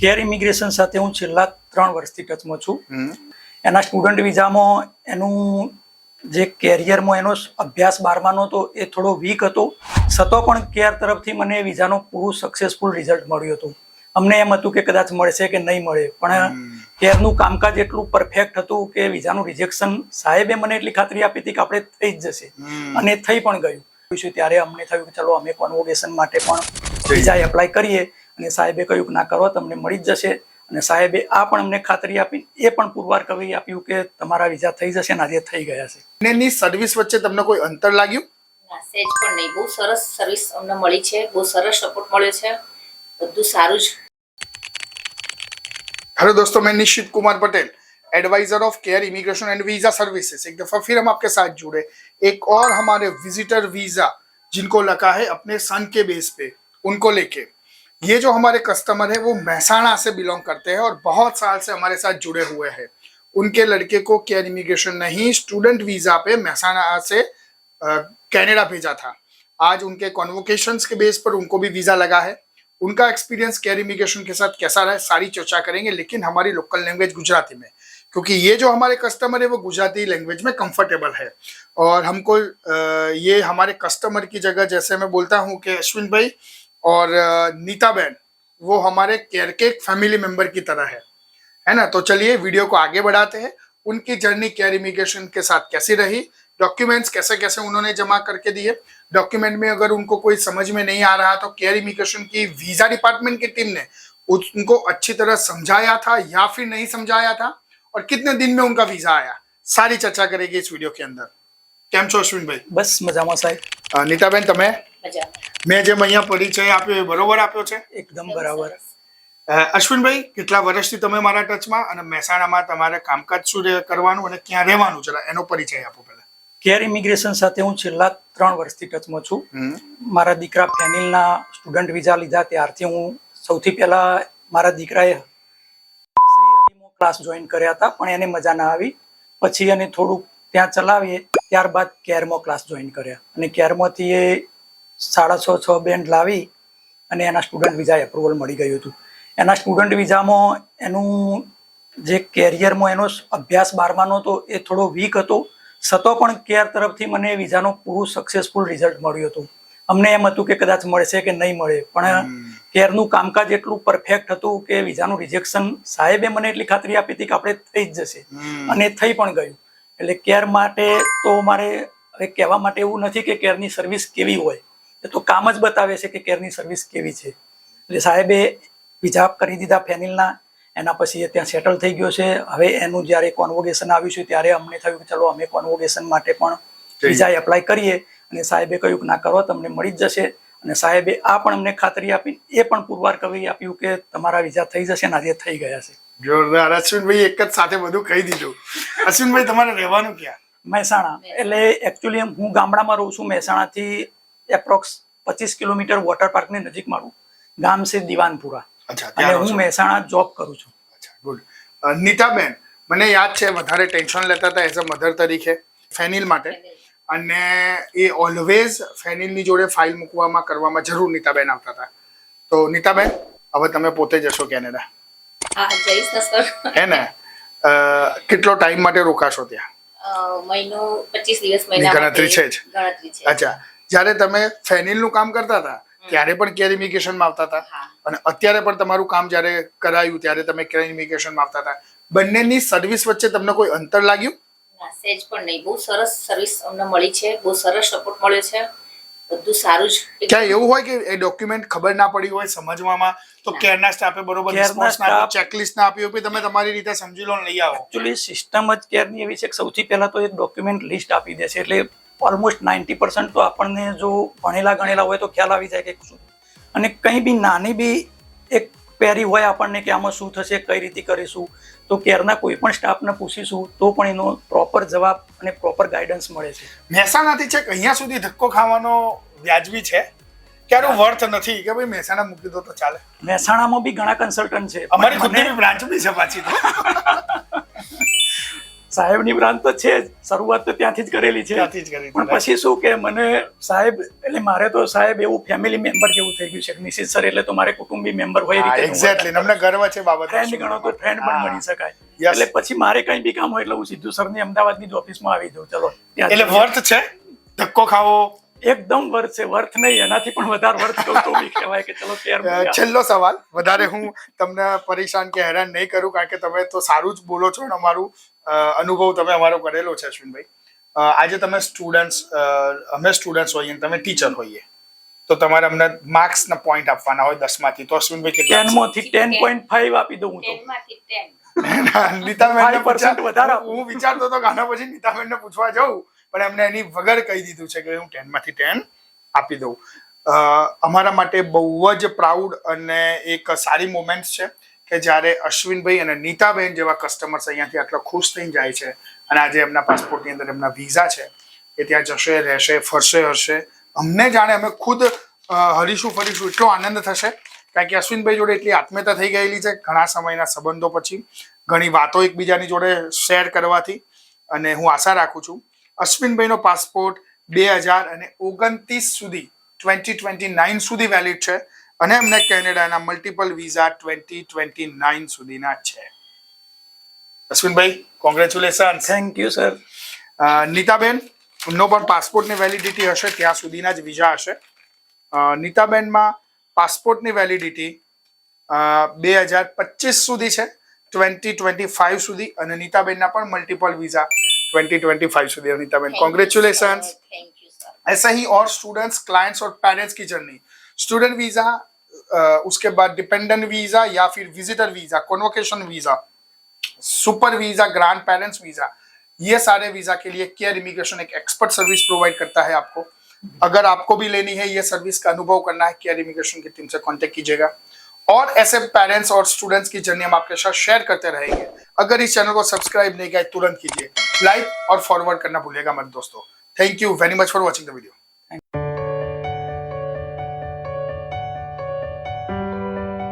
Care immigration સાથે હું છેલ્લા 3 વર્ષથી ટચમાં છું. એના સ્ટુડન્ટ વિઝામાં એનું જે કેરિયરમાં એનો અભ્યાસ 12માનો હતો એ થોડો વીક હતો, છતાં પણ કેર તરફથી મને વિઝાનું પૂરું સક્સેસફુલ રિઝલ્ટ મળ્યું હતું. અમને એમ હતું કે કદાચ મળશે કે નહીં મળે, પણ કેરનું કામકાજ એટલું પરફેક્ટ હતું કે વિઝાનું રિજેક્શન સાહેબે મને એટલી ખાતરી આપી હતી કે આપણે થઈ જ જશે, અને થઈ પણ ગયું. ત્યારે અમને થયું કે ચલો અમે કોન્વોકેશન માટે પણ વિઝા એપ્લાય કરીએ, અને સાહેબે કહ્યું કે ના કરો, તમને મળી જ જશે. અને સાહેબે આ પણ અમને ખાતરી આપી, એ પણ પુરવાર કરી આપ્યું કે તમારા વિઝા થઈ જશે, અને આજે થઈ ગયા છે. બંનેની સર્વિસ વચ્ચે તમને કોઈ અંતર લાગ્યું? સેજ પણ નહીં, બહુ સરસ સર્વિસ અમને મળી છે, બહુ સરસ સપોર્ટ મળ્યો છે, બધું સારું જ. हेलो दोस्तों, मैं Nishchit Kumar Patel, advisor of Care Immigration and Visa Services. एक दफा फिर हम आपके साथ जुड़े एक और हमारे विजिटर वीजा जिनको लगा है अपने सन के बेस पे, उनको लेके। ये जो हमारे कस्टमर है वो महसाणा से बिलोंग करते हैं और बहुत साल से हमारे साथ जुड़े हुए हैं। उनके लड़के को केयर इमिग्रेशन नहीं, स्टूडेंट वीजा पे महसाणा से कनाडा भेजा था। आज उनके कॉन्वोकेशंस के बेस पर उनको भी वीजा लगा है। उनका एक्सपीरियंस केयर इमिग्रेशन के साथ कैसा रहा है सारी चर्चा करेंगे, लेकिन हमारी लोकल लैंग्वेज गुजराती में, क्योंकि ये जो हमारे कस्टमर है वो गुजराती लैंग्वेज में कंफर्टेबल है। और हमको ये हमारे कस्टमर की जगह जैसे मैं बोलता हूँ कि अश्विन भाई और नीता बहन वो हमारे केयर के एक फैमिली मेंबर की तरह है ना। तो चलिए वीडियो को आगे बढ़ाते हैं। उनकी जर्नी केयर इमिग्रेशन के साथ कैसी रही, डॉक्यूमेंट्स कैसे कैसे उन्होंने जमा करके दिए, डॉक्यूमेंट में अगर उनको कोई समझ में नहीं आ रहा तो केयर इमिग्रेशन की वीजा डिपार्टमेंट की टीम ने उनको अच्छी तरह समझाया था या फिर नहीं समझाया था, और कितने दिन में उनका वीजा आया, सारी चर्चा करेगी इस वीडियो के अंदर। કેમ છો અશ્વિનભાઈ? બસ મજામાં સાહેબ. નીતાબેન, તમે મજામાં. મેં જેમ અહીંયા પરિચય આપ્યો એ બરોબર આપ્યો છે? એકદમ બરાબર. અશ્વિનભાઈ, કેટલા વર્ષથી તમે મારા ટચમાં, અને મહેસાણામાં તમારે કામકાજ શું કરવાનું અને ક્યાં રહેવાનું, જરા એનો પરિચય આપો પહેલા. કેર ઇમિગ્રેશન સાથે હું છેલ્લા 3 વર્ષથી ટચમાં છું. મારા દીકરા ફેનિલના સ્ટુડન્ટ વિઝા લીધા ત્યારથી હું સૌથી પહેલા મારા દીકરાએ શ્રી હરિમો ક્લાસ જોઈન કર્યા હતા, પણ એને મજા ના આવી. પછી એને થોડુંક ત્યાં ચલાવીએ, ત્યારબાદ કેરમાં ક્લાસ જોઈન કર્યા, અને કેરમાંથી એ 6.5 બેન્ડ લાવી અને એના સ્ટુડન્ટ વિઝા એપ્રુવલ મળી ગયું હતું. એના સ્ટુડન્ટ વિઝામાં એનું જે કેરિયરમાં એનો અભ્યાસ 12માનો હતો એ થોડો વીક હતો, છતાં પણ કેર તરફથી મને વિઝાનું પૂરું સક્સેસફુલ રિઝલ્ટ મળ્યું હતું. અમને એમ હતું કે કદાચ મળશે કે નહીં મળે, પણ કેરનું કામકાજ એટલું પરફેક્ટ હતું કે વિઝાનું રિજેક્શન સાહેબે મને એટલી ખાતરી આપી હતી કે આપણે થઈ જ જશે, અને થઈ પણ ગયું. એટલે કેર માટે તો મારે હવે કહેવા માટે એવું નથી કે કેરની સર્વિસ કેવી હોય, એ તો કામ જ બતાવે છે કે કેરની સર્વિસ કેવી છે. એટલે સાહેબે વિઝા કરી દીધા ફેનિલના, એના પછી એ ત્યાં સેટલ થઈ ગયો છે. હવે એનું જ્યારે કોન્વોકેશન આવ્યું છે ત્યારે અમને થયું કે ચલો અમે કોન્વોકેશન માટે પણ વિઝા એપ્લાય કરીએ, અને સાહેબે કહ્યું કે ના કરો, તમને મળી જ જશે. અને સાહેબે આ પણ અમને ખાતરી આપી, એ પણ પુરવાર કરી આપ્યું કે તમારા વિઝા થઈ જશે, અને આજે થઈ ગયા છે. જોરદાર. અશ્વિનભાઈ એક જ સાથે બધું કહી દીધું. અશ્વિનભાઈ, તમારે રહેવાનું ક્યાં? મહેસાણા. એટલે એકચ્યુઅલી હું ગામડામાં રહું છું. મહેસાણાથી એપ્રોક્સ 25 કિલોમીટર વોટર પાર્કની નજીક મારું ગામ છે દિવાનપુરા, અને હું મહેસાણા જોબ કરું છું. ગુડ. નીતાબેન, મને યાદ છે વધારે ટેન્શન લેતા હતા એઝ અ મધર તરીકે ફેનિલ માટે, અને એ ઓલવેઝ ફેનિલની જોડે ફાઇલ મૂકવામાં કરવામાં જરૂર નીતાબેન આવતા હતા. તો નીતાબેન, હવે તમે પોતે જશો કેનેડા? હા, જઈશ ને સર. હે ને? કેટલો ટાઈમ માટે રોકાશો ત્યાં? મહિનો 25 દિવસ મહિના ગણતરી છે જ. ગણતરી છે. અચ્છા, જ્યારે તમે ફેનિલનું કામ કરતા હતા ત્યારે પણ કેર ઇમિગ્રેશનમાં આવતા હતા, અને અત્યારે પણ તમારું કામ જ્યારે કરાયું ત્યારે તમે કેર ઇમિગ્રેશનમાં આવતા હતા. બંનેની સર્વિસ વચ્ચે તમને કોઈ અંતર લાગ્યું? સેજ પણ નહીં, બહુ સરસ સર્વિસ અમને મળી છે, બહુ સરસ સપોર્ટ મળ્યો છે, બધું સારું જ. ક્યાં એવું હોય કે એ ડોક્યુમેન્ટ ખબર ના પડી હોય સમજવામાં, તો કેરના સ્ટાફે બરોબર રિસ્પોન્સ ના આપ્યો, ચેકલિસ્ટ ના આપી હોય, તમે તમારી રીતે સમજી લો ને લઈ આવો? એકચ્યુઅલી સિસ્ટમ જ કેરની એવી છે કે સૌથી પહેલા તો એક ડોક્યુમેન્ટ લિસ્ટ આપી દે છે, એટલે ઓલમોસ્ટ 90% તો આપણને જો ભણેલા ગણેલા હોય તો ખ્યાલ આવી જાય કે શું, અને કંઈ બી નાની બી એક ક્વેરી હોય આપણને કે આમાં શું થશે, કઈ રીતે કરીશું, તો કેરના કોઈ પણ સ્ટાફને પૂછીશું તો પણ એનો પ્રોપર જવાબ અને પ્રોપર ગાઈડન્સ મળે છે. મહેસાણાથી છે કે અહીંયા સુધી ધક્કો ખાવાનો વ્યાજબી છે? ક્યારો વર્થ નથી કે ભાઈ મહેસાણા મૂકી દો તો ચાલે? મહેસાણામાં બી ઘણા કન્સલ્ટન્ટ છે, અમારી ખુદની બ્રાન્ચ બી છે પાછી. સાહેબની બ્રાન્ચ તો છે જ, શરૂઆત તો ત્યાંથી જ કરેલી છે. ત્યાંથી જ કરી પણ પછી શું કે મને સાહેબ એટલે મારે તો સાહેબ એવું ફેમિલી મેમ્બર જેવું થઈ ગયું છે કે નિશિત સર એટલે તો મારે કુટુંબી મેમ્બર હોય રીતે એક્ઝેક્ટલી અમને ગર્વ છે બાબત ફ્રેન્ડ ગણો તો ફ્રેન્ડ પણ ગણી શકાય. Yes. એટલે પછી મારે કઈ બી કામ હોય એટલે હું સીધું સરની અમદાવાદની જ ઓફિસમાં આવી જાઉં. ચલો એટલે વર્થ છે ધક્કો ખાવો એકદમ વર્થ છે, વર્થ નહીં એનાથી પણ વધારે વર્થ કહું તો બી કહેવાય કે ચલો કેર. છેલ્લો સવાલ, વધારે હું તમને પરેશાન કે હેરાન નહીં કરું કારણ કે તમે તો સારું જ બોલો છો અને અમારું અનુભવ તમે અમારો કરેલો છે અશ્વિનભાઈ. આજે તમે અમે સ્ટુડન્ટ્સ હોઈએ અને તમે ટીચર હોઈએ તો તમારે અમને માર્ક્સના પોઈન્ટ આપવાના હોય 10 માંથી, તો અશ્વિનભાઈ કેટલા? 10 માંથી 10.5 આપી દઉં હું તો. 10 માંથી 10. નીતાબેનને 5% વધારે આપું. હું વિચારતો હતો કે આના પછી નીતાબેનને પૂછવા જાઉં પણ એમને એની વગર કહી દીધું છે કે હું 10 માંથી 10 આપી દઉં. અમારા માટે બહુ જ પ્રાઉડ અને એક સારી મોમેન્ટ છે કે જ્યારે અશ્વિનભાઈ અને નીતાબેન જેવા કસ્ટમર્સ અહીંયાથી આટલા ખુશ થઈ જાય છે અને આજે એમના પાસપોર્ટની અંદર એમના વિઝા છે એ ત્યાં જશે, રહેશે, ફરશે, હરશે. અમને જાણે અમે ખુદ હરીશું ફરીશું એટલો આનંદ થશે કારણ કે અશ્વિનભાઈ જોડે એટલી આત્મીયતા થઈ ગયેલી છે ઘણા સમયના સંબંધો પછી, ઘણી વાતો એકબીજાની જોડે શેર કરવાથી. અને હું આશા રાખું છું અશ્વિનભાઈનો પાસપોર્ટ 2029 સુધી 2029 સુધી વેલિડ છે અને એમને કેનેડાના મલ્ટિપલ વિઝા 2029 સુધીના છે. અશ્વિનભાઈ કોંગ્રેચ્યુલેશન. Thank you sir. નીતાબેન નો પણ પાસપોર્ટની વેલિડિટી હશે ત્યાં સુધીના જ વિઝા હશે. નીતાબેનમાં પાસપોર્ટની વેલિડિટી 2025 સુધી છે, 2025 સુધી, અને નીતાબેનના પણ મલ્ટીપલ वीजा 2025 સુધી. નીताबेन कॉन्ग्रेचुलेशन. Thank you sir. ऐसा ही और स्टूडेंट्स, क्लाइंट्स और पेरेंट्स की जर्नी, स्टूडेंट वीजा, उसके बाद डिपेंडेंट वीजा या फिर visitor visa, convocation visa, super visa, grand parents visa, ये सारे वीजा के लिए केयर इमिग्रेशन एक एक्सपर्ट सर्विस प्रोवाइड करता है आपको. अगर आपको भी लेनी है ये सर्विस का अनुभव करना है, केयर इमिग्रेशन की टीम से कांटेक्ट कीजिएगा और ऐसे पेरेंट्स और स्टूडेंट्स की जर्नी हम आपके साथ शेयर करते रहेंगे. अगर इस चैनल को सब्सक्राइब नहीं किया तुरंत कीजिए, लाइक और फॉरवर्ड करना भूलिएगा मत दोस्तों. Thank you very much for watching the video.